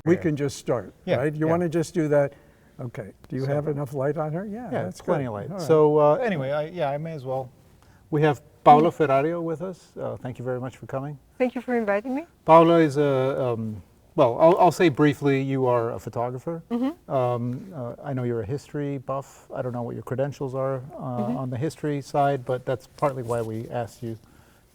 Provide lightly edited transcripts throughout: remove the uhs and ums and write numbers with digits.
We can just start, right? You want to just do that? Okay. Do you have enough light on her? Yeah, that's good. plenty of light. All right. So anyway, I may as well. We have Paola Ferrario with us. Thank you very much for coming. Thank you for inviting me. Paola is a, well, I'll say briefly, you are a photographer. I know you're a history buff. I don't know what your credentials are on the history side, but that's partly why we asked you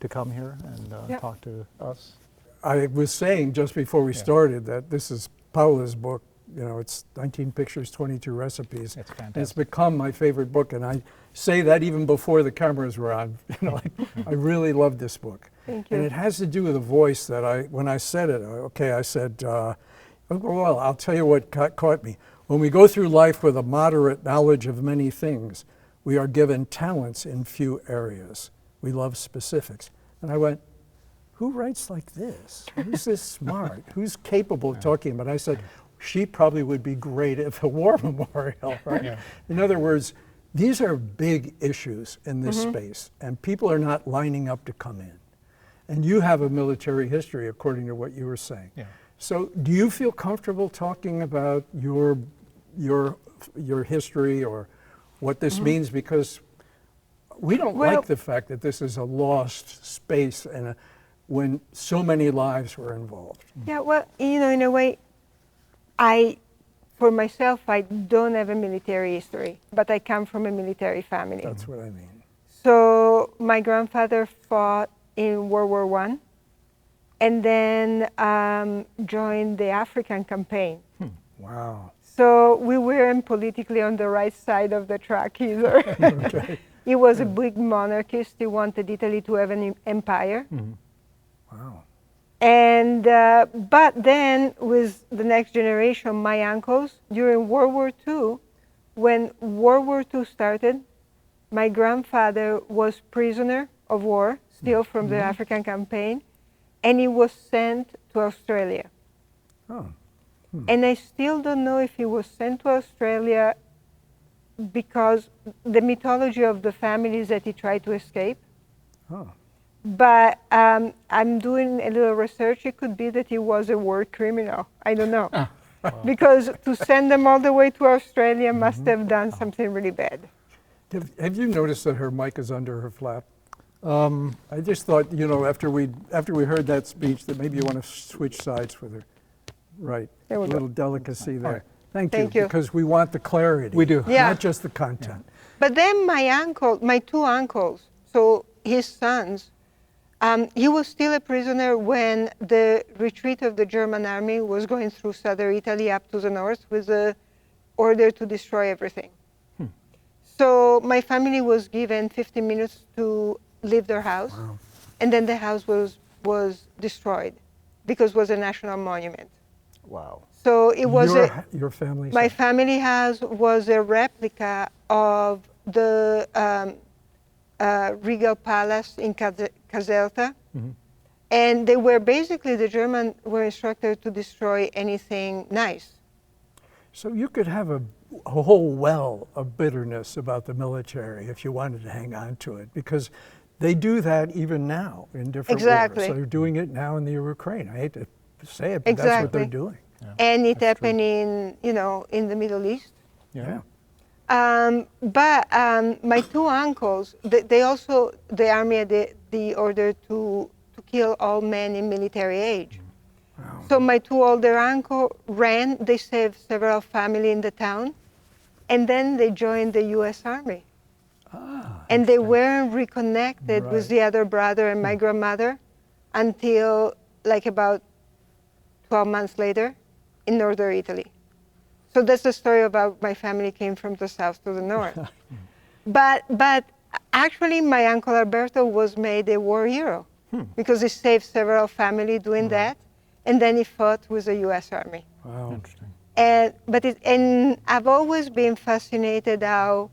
to come here and talk to us. I was saying just before we started that this is Paola's book. You know, it's 19 pictures, 22 recipes. It's fantastic. And it's become my favorite book, and I say that even before the cameras were on. You know, I really love this book. Thank you. And it has to do with a voice that when I said it, I said, well, I'll tell you what caught me. When we go through life with a moderate knowledge of many things, we are given talents in few areas. We love specifics. And I went, who writes like this? Who's this smart? Who's capable of talking about it? I said, she probably would be great at the war memorial, right? In other words, these are big issues in this space, and people are not lining up to come in. And you have a military history, according to what you were saying. So do you feel comfortable talking about your history or what this means? Because we don't like the fact that this is a lost space and when so many lives were involved. Yeah, well, you know, in a way, for myself, I don't have a military history, but I come from a military family. That's what I mean. So my grandfather fought in World War I and then joined the African campaign. Wow. So we weren't politically on the right side of the track either. Okay. He was a big monarchist. He wanted Italy to have an empire. Wow. And but then with the next generation, my uncles, during World War II, when World War II started, my grandfather was prisoner of war, still from the African campaign, and he was sent to Australia. Oh. And I still don't know if he was sent to Australia because the mythology of the family is that he tried to escape. Oh. But I'm doing a little research. It could be that he was a war criminal. I don't know. Because to send them all the way to Australia must have done something really bad. Have you noticed that her mic is under her flap? I just thought, you know, after we heard that speech, that maybe you want to switch sides with her. Right. There we a go. little delicacy there. Right. Thank you. Because we want the clarity. We do. Yeah. Not just the content. But then my two uncles, so his sons, he was still a prisoner when the retreat of the German army was going through southern Italy up to the north with the order to destroy everything. So my family was given 15 minutes to leave their house, and then the house was destroyed because it was a national monument. Wow. So it was your family. my family house was a replica of the Regal Palace in Caserta. And they were basically, the Germans were instructed to destroy anything nice. So you could have a whole well of bitterness about the military if you wanted to hang on to it, because they do that even now in different wars. So they're doing it now in the Ukraine. I hate to say it, but that's what they're doing. And it happened in the Middle East. Yeah. But my two uncles, they also, the army had the order to kill all men in military age. Wow. So my two older uncles ran, they saved several families in the town, and then they joined the U.S. Army. And they weren't reconnected with the other brother and my grandmother until like about 12 months later in northern Italy. So that's the story about my family came from the south to the north. But actually my uncle Alberto was made a war hero because he saved several families doing that, and then he fought with the U.S. Army. Wow. Interesting. And I've always been fascinated how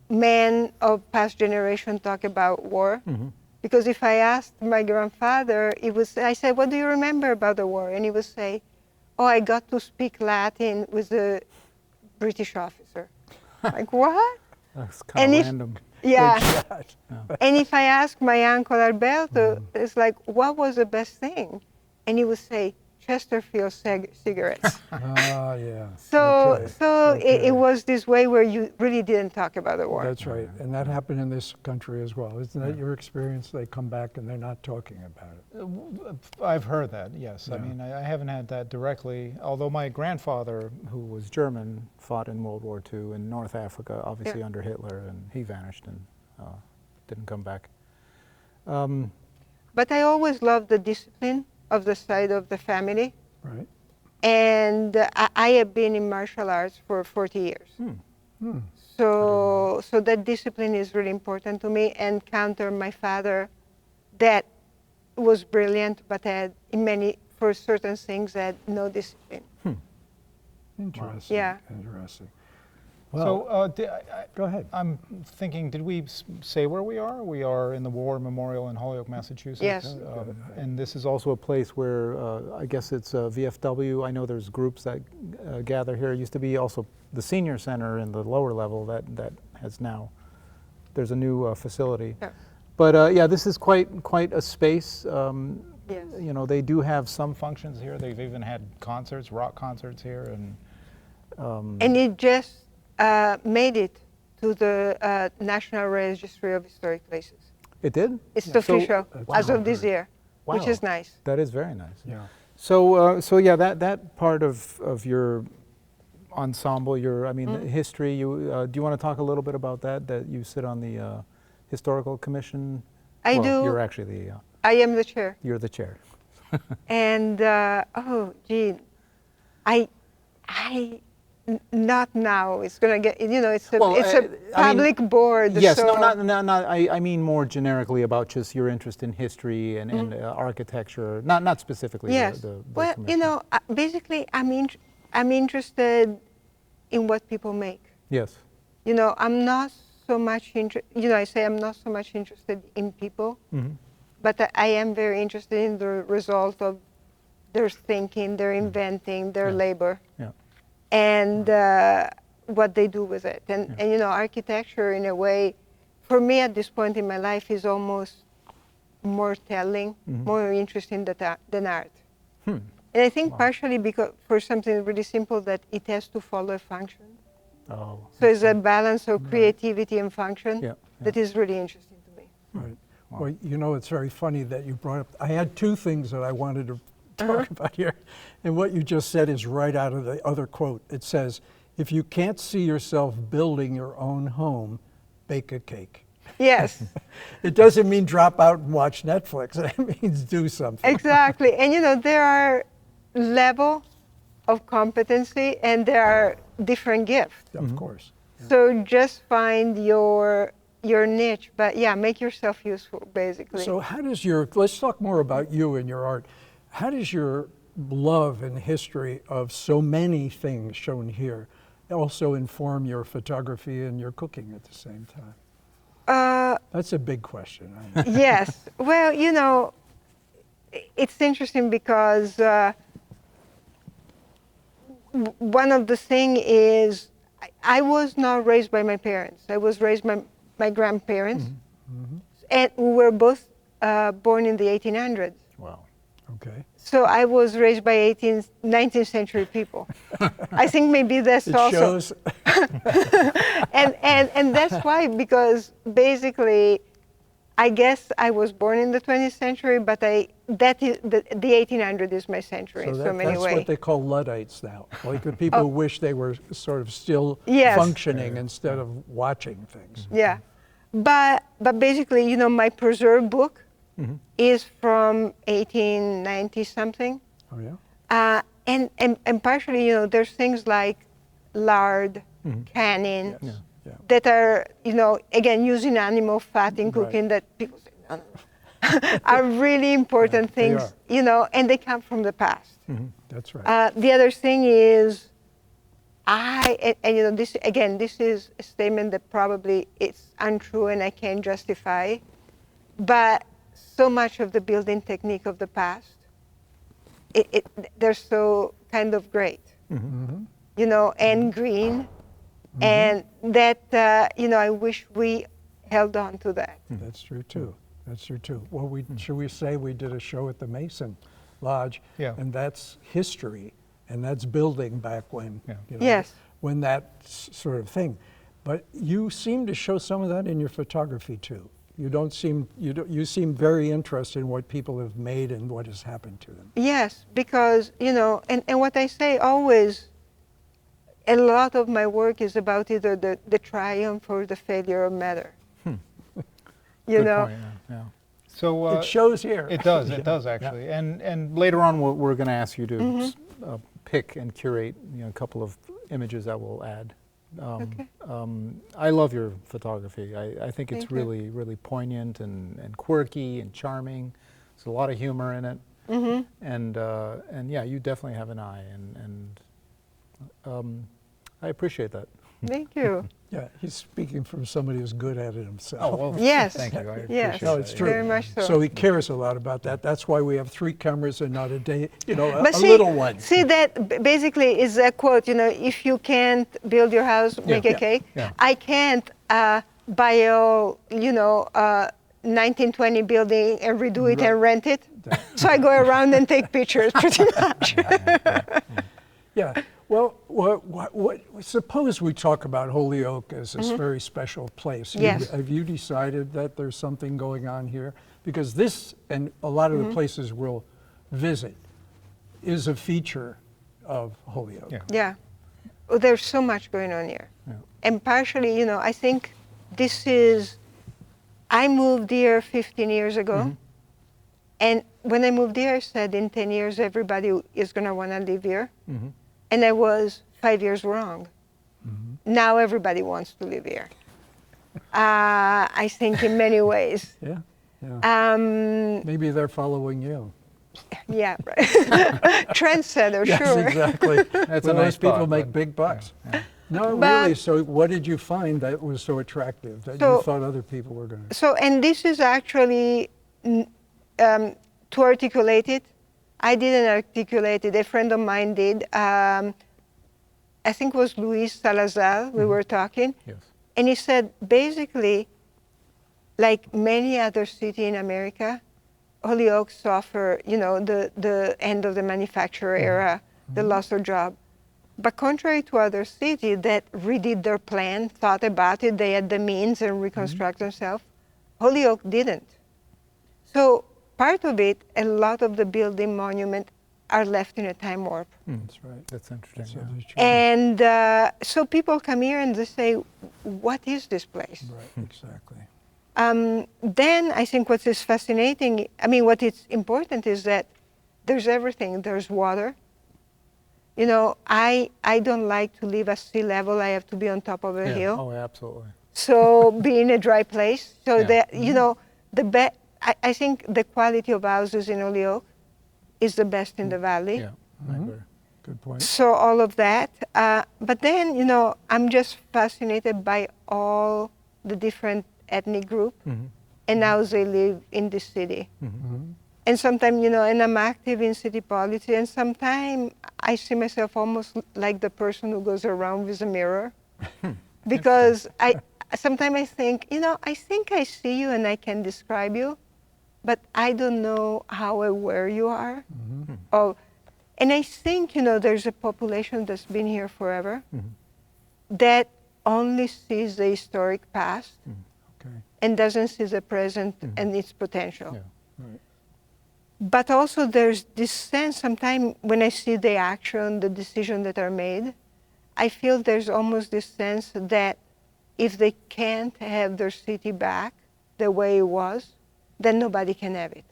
men of past generation talk about war. Because if I asked my grandfather, I said, what do you remember about the war? And he would say, oh, I got to speak Latin with a British officer. Like, what? That's kind of random. Yeah. And if I ask my uncle Alberto, it's like, what was the best thing? And he would say, Chesterfield cigarettes. Ah, yeah. So, Okay, so okay. it was this way where you really didn't talk about the war. That's right, and that happened in this country as well. Isn't that your experience? They come back and they're not talking about it. I've heard that, yes. I Yeah. mean, I haven't had that directly, although my grandfather, who was German, fought in World War II in North Africa, obviously Yeah. under Hitler, and he vanished and didn't come back. But I always loved the discipline of the side of the family. Right. And I have been in martial arts for 40 years. So that discipline is really important to me, and counter my father that was brilliant, but had for certain things had no discipline. Interesting. Yeah. Interesting. So, Well, go ahead. I'm thinking, did we say where we are? We are in the War Memorial in Holyoke, Massachusetts. Yes. And this is also a place where I guess it's VFW. I know there's groups that gather here. It used to be also the senior center in the lower level that has now, there's a new facility. Yeah. But yeah, this is quite a space. Yes. You know, they do have some functions here. They've even had concerts, rock concerts here, and And it just made it to the National Registry of Historic Places. it did. It's So- official as Wow. of this year, which Wow. is nice. That is very nice. Yeah. So yeah, that part of your ensemble, your history. Do you want to talk a little bit about that? That you sit on the historical commission. I Well, do. You're actually the I am the chair. you're the chair. And oh, gee, not now. It's gonna get. It's a Well, it's a I mean, public board. Yes, so no, not. I mean more generically about just your interest in history and architecture. Not specifically. Yes. The Well, commission. basically, I'm interested in what people make. Yes. I'm not so much interested. I say I'm not so much interested in people, but I am very interested in the result of their thinking, their inventing, their labor. Yeah. And what they do with it. And architecture, in a way, for me at this point in my life, is almost more telling, more interesting than art. And I think partially because for something really simple, that it has to follow a function. Oh. So it's a balance of creativity and function Yeah, that is really interesting to me. Right. Well, it's very funny that you brought up. I had two things that I wanted to talk about here, and what you just said is right out of the other quote. It says, "If you can't see yourself building your own home, bake a cake." Yes, It doesn't mean drop out and watch Netflix. It means do something. exactly. And there are levels of competency, and there are different gifts. Of course. So just find your niche, but yeah, make yourself useful, basically. So let's talk more about you and your art. How does your love and history of so many things shown here also inform your photography and your cooking at the same time? That's a big question. I know. Yes. Well, it's interesting because one of the things is I was not raised by my parents. I was raised by my grandparents, and we were both born in the 1800s. Wow. Okay. So I was raised by 19th century people. I think maybe that's It also. shows. And that's why, because basically, I guess I was born in the 20th century, but the 1800 is my century in so many That's ways. what they call Luddites now. Like the people who wish they were sort of still Yes. functioning instead of watching things. Yeah, but basically, my preserved book is from 1890 something, Oh yeah. and partially, there's things like lard, canning, Yes. Yeah. that are, again, using animal fat in cooking that people say no, no. are really important they things, are. and they come from the past. That's right. The other thing is, this is a statement that probably it's untrue and I can't justify, but so much of the building technique of the past, they're so kind of great, and green, and that, I wish we held on to that. That's true too. That's true too. Well, should we say we did a show at the Mason Lodge, Yeah. and that's history, and that's building back when, Yeah. you know, Yes. when that sort of thing. But you seem to show some of that in your photography too. You don't seem, you seem very interested in what people have made and what has happened to them. Yes, because, you know, and what I say always, a lot of my work is about either the triumph or the failure of matter. You Good know? point, yeah. So It shows here. it does, Yeah. it does actually. And later on, we're going to ask you to pick and curate, you know, a couple of images that we'll add. Okay. I love your photography. I think it's Thank you. really, really poignant and quirky and charming. There's a lot of humor in it. And yeah, you definitely have an eye, and I appreciate that. Thank you. Yeah, he's speaking from somebody who's good at it himself. Oh, well, Yes. thank you. I appreciate Yes. No, that. it's true. Very much so. So he cares a lot about that. That's why we have 3 cameras and not a day, you know, But a see, little one. See, that basically is a quote, you know, if you can't build your house, make a Yeah. cake. Yeah. I can't buy a, you know, 1920 building and redo it and rent it. So I go around and take pictures pretty much. Yeah. Well, suppose we talk about Holyoke as this very special place. Yes. Have you decided that there's something going on here? Because this and a lot of the places we'll visit is a feature of Holyoke. Yeah. Yeah. Oh, there's so much going on here. Yeah. And partially, you know, I think this is, I moved here 15 years ago. And when I moved here, I said in 10 years, everybody is going to want to live here. And I was 5 years wrong. Now everybody wants to live here. I think in many ways. Yeah. Yeah. Maybe they're following you. Yeah, right. Trendsetter, Yes, sure. exactly. That's Well, a nice those people thought, make but- big bucks. Yeah. No, But- really. So, what did you find that was so attractive that you So- thought other people were going to? So, and this is actually, to articulate it, I didn't articulate it. A friend of mine did. I think it was Luis Salazar, we were talking. Yes. And he said, basically, like many other cities in America, Holyoke suffered, you know, the end of the manufacturer era, the loss of job. But contrary to other cities that redid their plan, thought about it, they had the means and reconstruct themselves, Holyoke didn't. So part of it, a lot of the building monuments are left in a time warp. That's right. That's interesting. That's yeah. really true. And so people come here and they say, what is this place? Right. Exactly. Then I think what is fascinating, I mean, what is important is that there's everything. There's water. You know, I don't like to live at sea level. I have to be on top of a Yeah. hill. Oh, absolutely. So be in a dry place. So Yeah. that, you know, I think the quality of houses in Holyoke is the best in the valley. Yeah, I agree. Good point. So all of that. But then, you know, I'm just fascinated by all the different ethnic groups and how they live in this city. And sometimes, you know, and I'm active in city politics, and sometimes I see myself almost like the person who goes around with a mirror. Because sometimes I think, you know, I think I see you and I can describe you, but I don't know how aware you are. And I think, you know, there's a population that's been here forever that only sees the historic past Okay. and doesn't see the present and its potential. Yeah. Right. But also there's this sense sometimes when I see the action, the decisions that are made, I feel there's almost this sense that if they can't have their city back the way it was, then nobody can have it.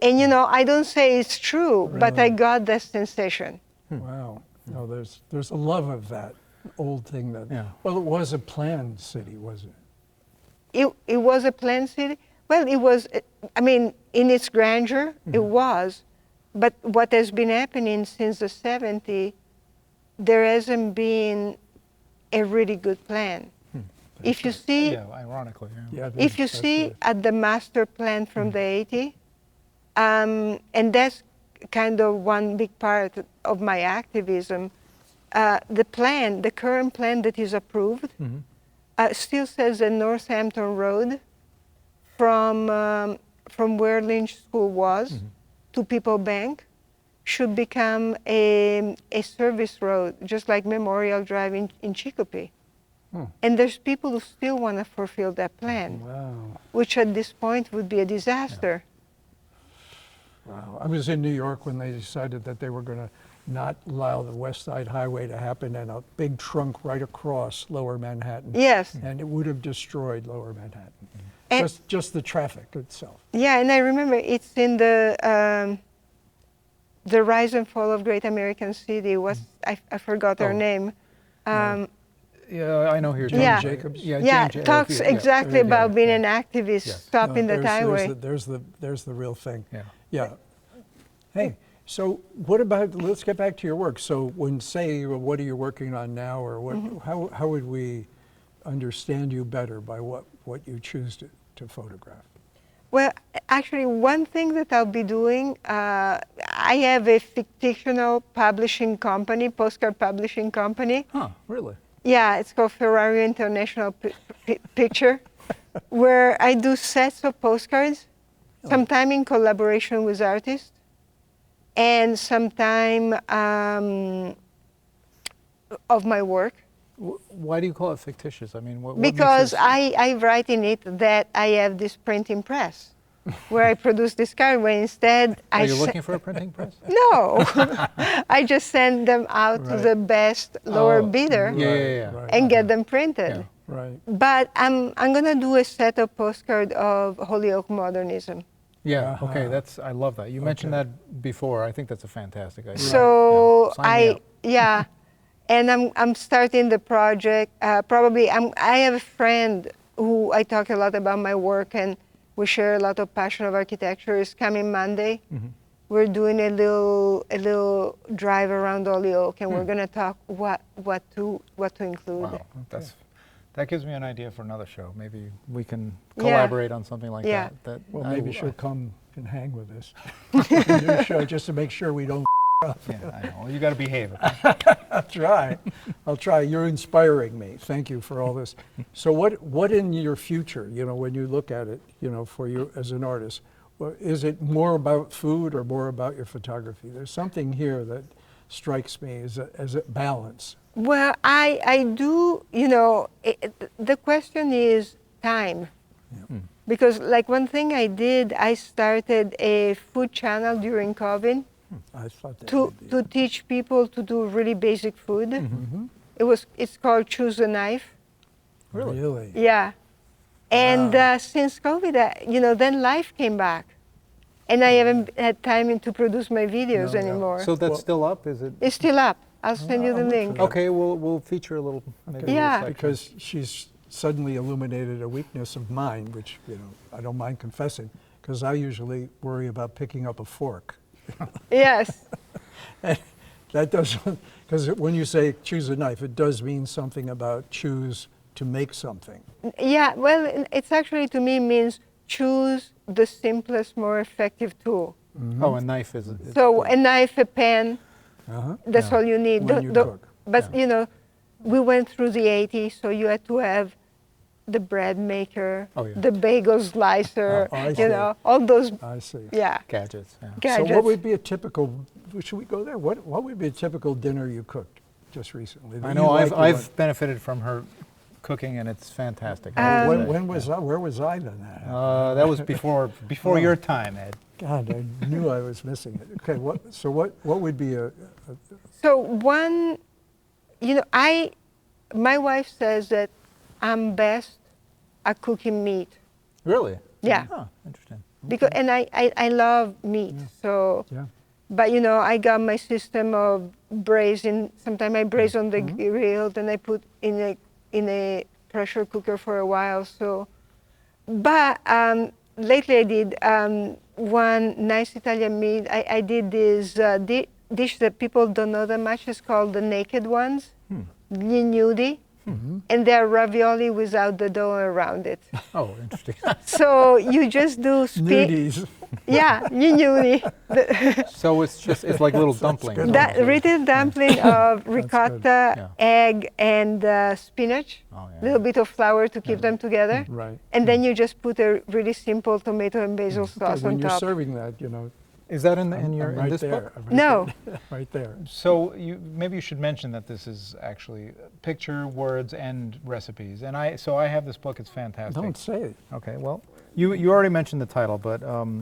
And you know, I don't say it's true, but I Really? got that sensation. Wow. No, there's a love of that old thing that. Yeah. Well, it was a planned city, was it? It was a planned city. Well, it was, I mean, in its grandeur, it was. But what has been happening since the 70s, there hasn't been a really good plan. If you see, Yeah, ironically. Yeah. Yeah. if you see at the master plan from the 80s, and that's kind of one big part of my activism, the current plan that is approved, still says that Northampton Road from where Lynch School was to People Bank should become a service road, just like Memorial Drive in Chicopee. And there's people who still want to fulfill that plan, Wow. which at this point would be a disaster. Wow. I was in New York when they decided that they were going to not allow the West Side Highway to happen, and a big trunk right across Lower Manhattan. Yes. And it would have destroyed Lower Manhattan. And- Just the traffic itself. Yeah, and I remember it's in the Rise and Fall of Great American City. I forgot her Oh. name. Yeah, I know who you're Jane Yeah. Jacobs? Yeah, Yeah, Jane talks yeah, exactly yeah, about being yeah. an activist, Yes. stopping the highway. There's the real thing. Yeah. Yeah. Hey, so what about, let's get back to your work. So when say, what are you working on now, or what, how would we understand you better by what you choose to photograph? Well, actually, one thing that I'll be doing, I have a fictional publishing company, postcard publishing company. Huh, really? Yeah, it's called Ferrario International Picture, where I do sets of postcards, sometime in collaboration with artists, and sometime of my work. Why do you call it fictitious? I mean, what Because makes it... I write in it that I have this printing press, where I produce this card, where instead Are you looking for a printing press? No, I just send them out to Right. the best lower Oh, bidder yeah. Right. and get them printed. Yeah. Right. But I'm gonna do a set of postcard of Holyoke modernism. Yeah, okay, Uh-huh. I love that. You mentioned that before. I think that's a fantastic idea. So Yeah. Sign me up. yeah, and I'm starting the project. Probably I have a friend who I talk a lot about my work, and we share a lot of passion of architecture. It's coming Monday. We're doing a little drive around Holyoke, and we're gonna talk what to include. Wow, that gives me an idea for another show. Maybe we can Yeah. collaborate on something like Yeah. that. Well, I- maybe she'll come and hang with us on your show, just to make sure we don't. Yeah, I know. Well, you got to behave. Okay? I'll try. You're inspiring me. Thank you for all this. So what in your future, when you look at it, for you as an artist, is it more about food or more about your photography? There's something here that strikes me as a balance. Well, I do, the question is time. Because like one thing I did, I started a food channel during COVID I thought that to would be- to teach people to do really basic food. It's called Choose a Knife. Really? Yeah. And since COVID, then life came back. And I haven't had time to produce my videos No, no. anymore. So that's Well- still up, is it? It's still up. I'll send you the I'll look for link. that. Okay, we'll feature a little. Maybe a little Yeah. section. Because she's suddenly illuminated a weakness of mine, which I don't mind confessing, because I usually worry about picking up a fork. Yes. That doesn't, because when you say choose a knife, it does mean something about choose to make something. Yeah, well, it's actually to me means choose the simplest, more effective tool. Oh, a knife is. So a knife, a pen, Uh-huh. that's all you need. When you cook. But we went through the 80s, so you had to have the bread maker, Oh, yeah. the bagel slicer, Oh, I see. all those, I see. yeah, Gadgets. Yeah. gadgets. So what would be a typical, should we go there? What would be a typical dinner you cooked just recently? that I you know liked I've benefited from her cooking, and it's fantastic. I have to say. when was I, where was I then? That was before your time, Ed. God, I knew I was missing it. Okay, what would be a So one, my wife says that I'm best at cooking meat. Really? Yeah. Oh, interesting. Because and I love meat. So yeah. but I got my system of braising. Sometimes I braise on the grill, then I put in a pressure cooker for a while. So but lately I did one nice Italian meat. I did this dish that people don't know that much. It's called the naked ones, gli nudi. And they're ravioli without the dough around it. Oh, interesting. So you just do nudies? Yeah, gli nudi. So it's like little dumplings. good. That little dumpling of ricotta, Yeah. egg, and spinach. Oh, yeah. A little bit of flour to keep them together. Right. And then you just put a really simple tomato and basil sauce When on you're top. serving that, Is that in I'm your in right this there. book? I'm right No. there. Right there. So maybe you should mention that this is actually picture, words, and recipes. And I have this book. It's fantastic. Don't say it. Okay. Well, you already mentioned the title, but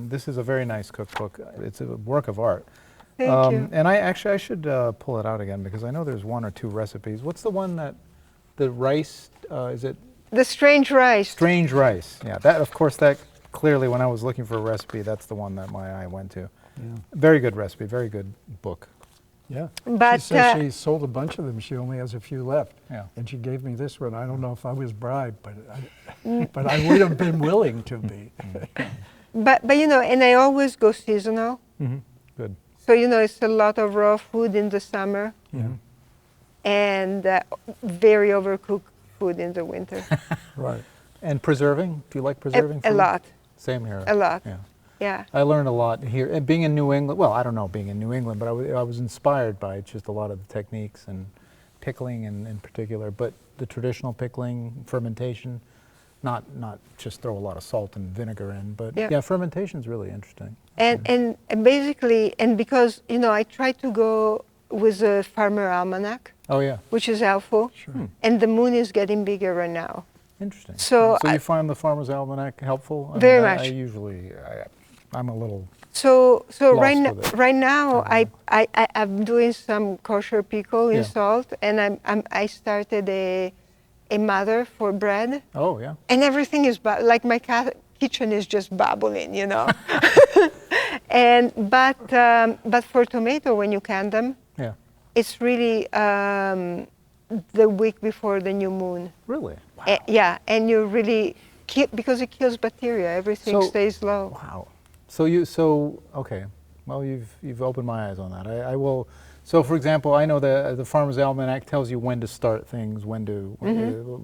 this is a very nice cookbook. It's a work of art. Thank you. And I should pull it out again because I know there's one or two recipes. What's the one that the rice? Is it The strange rice. strange rice? Yeah. That of course that clearly when I was looking for a recipe, that's the one that my eye went to. Yeah. Very good recipe. Very good book. Yeah. But, she says she sold a bunch of them. She only has a few left. Yeah. And she gave me this one. I don't know if I was bribed, but I would have been willing to be. But you know, and I always go seasonal. Mm-hmm. Good. So you know, it's a lot of raw food in the summer, Yeah. and very overcooked food in the winter. Right. And preserving? Do you like preserving a food? lot, Same here. a lot. Yeah. Yeah. I learned a lot here. And being in New England, well, I don't know being in New England, but I was inspired by just a lot of the techniques and pickling in particular, but the traditional pickling, fermentation, not just throw a lot of salt and vinegar in, but Yeah. yeah, fermentation is really interesting. And basically, and because you know, I try to go with a farmer almanac, Oh yeah, which is helpful. Sure. And the moon is getting bigger right now. interesting. So you I- find the Farmer's Almanac helpful? I Very mean, much. I usually, I'm a little, So Lost right with it. now I'm doing some kosher pickle in Yeah. salt, and I started a mother for bread, oh yeah. and everything is like my kitchen is just bubbling, you know. But for tomato, when you can them, Yeah. it's really the week before the new moon. Really? Yeah, and you really because it kills bacteria. Everything So- stays low. Wow. Okay. Well, you've opened my eyes on that. I will. So, for example, I know the Farmer's Almanac tells you when to start things, when to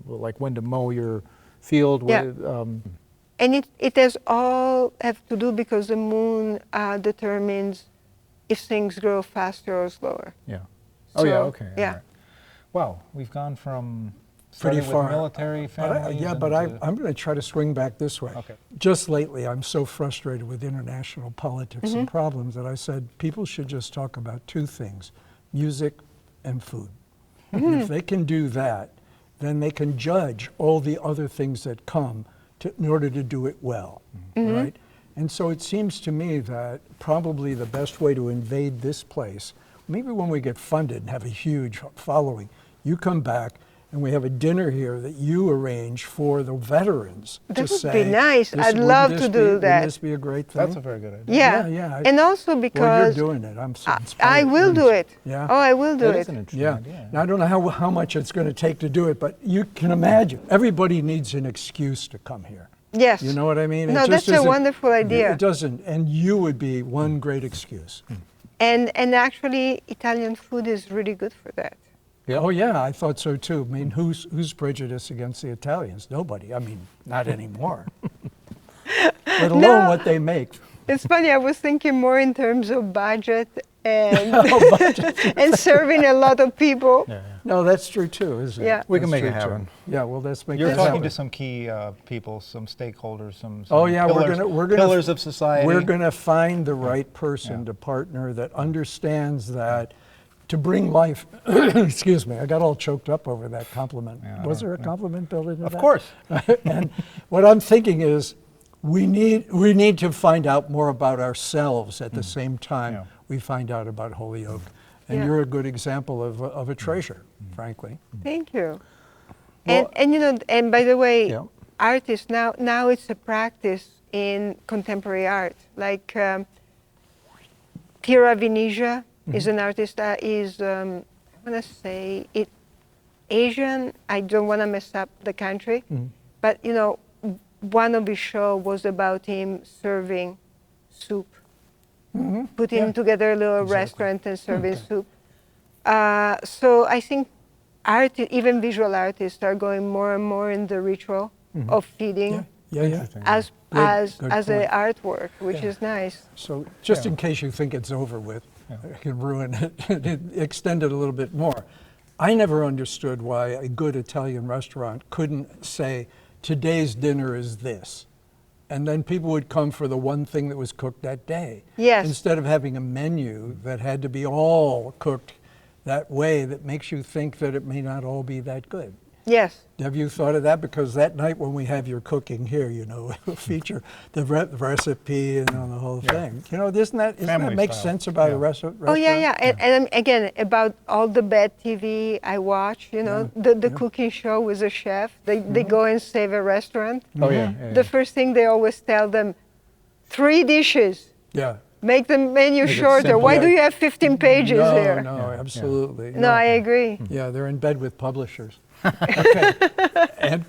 like when to mow your field. Yeah. And it has all have to do because the moon determines if things grow faster or slower. Yeah. Oh yeah. So, Okay. all yeah. right. Wow, we've gone from Pretty starting far. with military families. I'm going to try to swing back this way. Okay. Just lately, I'm so frustrated with international politics and Mm-hmm. problems that I said people should just talk about two things, music and food. Mm-hmm. And if they can do that, then they can judge all the other things that come in order to do it well, Mm-hmm. right? And so it seems to me that probably the best way to invade this place, maybe when we get funded and have a huge following, you come back and we have a dinner here that you arrange for the veterans. That to would say, be nice. this- I'd wouldn't love this to be- do Wouldn't that. this be a great thing? That's a very good idea. Yeah. Yeah, And also Well, because you're doing it. I'm so I inspired. will do it. Yeah. Oh, I will do That it. is an interesting Yeah. idea. Now, I don't know how much it's going to take to do it, but you can imagine. Everybody needs an excuse to come here. Yes. You know what I mean? It No, just that's a isn't- wonderful idea. It doesn't, and you would be one great excuse. And actually, Italian food is really good for that. Yeah. Oh yeah, I thought so too. I mean, who's prejudiced against the Italians? Nobody. I mean, not anymore. Let alone No. what they make. It's funny. I was thinking more in terms of budget and Oh, and serving a lot of people. Yeah, yeah. No, that's true too, isn't it? Yeah. We can That's make it true, too. happen. Yeah, well, let's make You're that talking happen. to some key people, some stakeholders, some Oh yeah, pillars, we're gonna pillars of society. We're going to find the right person Yeah. to partner that understands that to bring life. Excuse me, I got all choked up over that compliment. Yeah, I Was don't- there a compliment built into Of that? course. And what I'm thinking is, we need to find out more about ourselves at the same time Yeah. we find out about Holyoke. And Yeah. you're a good example of a treasure, frankly. Thank you. Well- And you know, and by the way, Yeah. artists now it's a practice in contemporary art. Like Kira Venezia is an artist that is I'm gonna say it Asian. I don't want to mess up the country, but you know, one of his show was about him serving soup, putting Yeah. together a little Exactly. restaurant and serving soup. So I think even visual artists are going more and more in the ritual of feeding Yeah. Interesting. as Good- as good as a point. artwork, which Yeah. is nice. So just Yeah. in case you think it's over with, Yeah. I can ruin it and extend it a little bit more. I never understood why a good Italian restaurant couldn't say, today's dinner is this. and then people would come for the one thing that was cooked that day. Yes. Instead of having a menu that had to be all cooked that way, that makes you think that it may not all be that good. Yes. Have you thought of that? Because that night when we have your cooking here, you know, we'll feature the recipe and the whole thing. You know, doesn't that make style. sense about a restaurant? Oh yeah. And again, about all the bad TV I watch, you know, the cooking show with a chef. They go and save a restaurant. Oh yeah. The first thing they always tell them, 3 dishes. Yeah. Make the menu Make it shorter. simple. Why do you have 15 pages No, here? no, absolutely. No, I agree. Yeah, they're in bed with publishers. Okay. and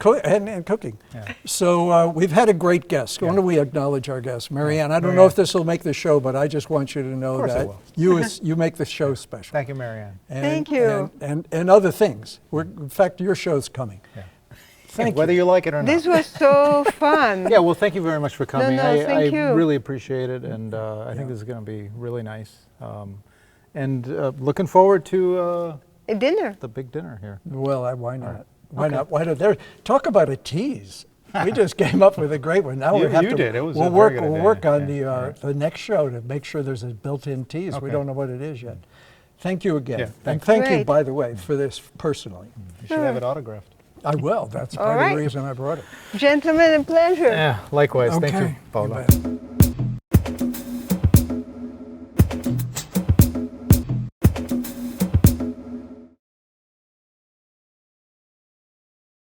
cooking. Yeah. So we've had a great guest. Why don't we acknowledge our guest? Marianne, I don't know if this will make the show, but I just want you to know course it that will. you make the show special. Thank you, Marianne. Thank you. And other things. In fact, your show's coming. Yeah. Thank Whether you like it or not. This was so fun. Yeah, well, thank you very much for coming. no, I thank you. really appreciate it, and I think this is going to be really nice. And looking forward to A dinner. the big dinner here. Well, why not? right. Why not? Why not? There. Talk about a tease. We just came up with a great one. Now You- we have you to. did. It was a we'll very work. good We'll idea. work on Yeah. the next show to make sure there's a built-in tease. We Okay. don't know what it is yet. Thank you again. Yeah, and thanks. thank you, Great. by the way, for this personally. You should have it autographed. I will. That's All part of right. the reason I brought it. Gentlemen, a pleasure. Yeah, likewise. Thank Okay. you, Paola. You bet.